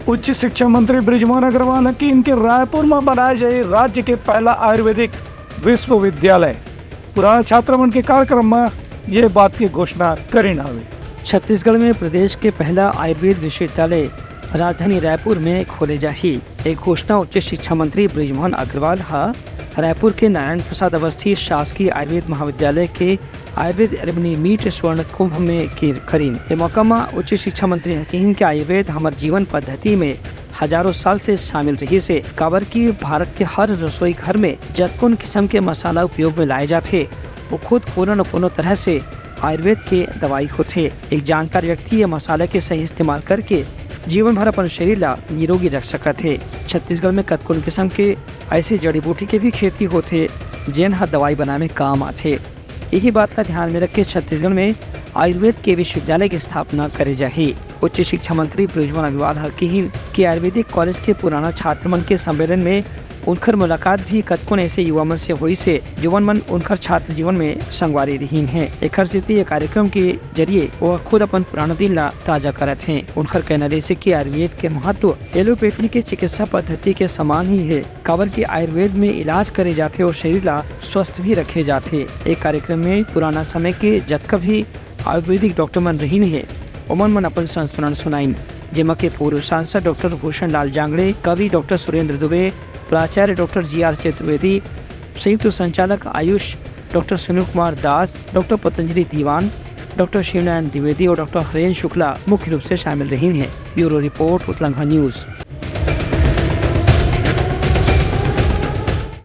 उच्च शिक्षा मंत्री बृजमोहन अग्रवाल ने की इनके रायपुर में बनाए जाए राज्य के पहला आयुर्वेदिक विश्वविद्यालय। पुराना छात्रमंच के कार्यक्रम में ये बात की घोषणा करी नावे। छत्तीसगढ़ में प्रदेश के पहला आयुर्वेद विश्वविद्यालय राजधानी रायपुर में खोले जाही। एक घोषणा उच्च शिक्षा मंत्री बृजमोहन अग्रवाल रायपुर के नारायण प्रसाद अवस्थी शासकीय आयुर्वेद महाविद्यालय के आयुर्वेद एल्युमनी मीट स्वर्ण कुंभ में करीन। ये मौका में उच्च शिक्षा मंत्री ने कही कि आयुर्वेद हमारे जीवन पद्धति में हजारों साल से शामिल रही से काबर की भारत के हर रसोई घर में जतकुन किस्म के मसाला उपयोग में लाए जाते वो खुद कोनो न कोनो तरह से आयुर्वेद के दवाई होते। एक जानकार व्यक्ति ये मसाले के सही इस्तेमाल करके जीवन भर अपन शरीर ला निरोगी रख सकत है। छत्तीसगढ़ में कतकुन किस्म के ऐसे जड़ी बूटी के भी खेती होते जिन दवाई बनाने में काम आते। यही बात का ध्यान में रख के छत्तीसगढ़ में आयुर्वेद के विश्वविद्यालय की स्थापना करे जाही। उच्च शिक्षा मंत्री बृजमोहन अग्रवाल की आयुर्वेदिक कॉलेज के पुराना छात्र मन के सम्मेलन में उनकर मुलाकात भी कतकुन ऐसे युवा मन से हुई से जुवन मन उनकर छात्र जीवन में संगवारी रही है। एक ये कार्यक्रम के जरिए वो खुद अपन पुराना दिन ला ताजा करत हैं। उनकर कहना जैसे कि आयुर्वेद के महत्व एलोपैथी के चिकित्सा पद्धति के समान ही है। काबर की आयुर्वेद में इलाज करे जाते और शरीर ला स्वस्थ भी रखे जाते। एक कार्यक्रम में पुराना समय के जतका भी आयुर्वेदिक डॉक्टर मन रही है उमन मन अपन संस्मरण सुनाइन, जेमा के पूर्व सांसद डॉक्टर भूषण लाल जांगड़े, कवि डॉक्टर सुरेंद्र दुबे, प्राचार्य डॉक्टर जी.आर. चतुर्वेदी, संयुक्त संचालक आयुष डॉक्टर सुनील कुमार दास, डॉक्टर पतंजलि दीवान, डॉक्टर शिवनारायण द्विवेदी और डॉक्टर हरेन शुक्ला मुख्य रूप से शामिल रही हैं। Bureau report Uttarakhand news.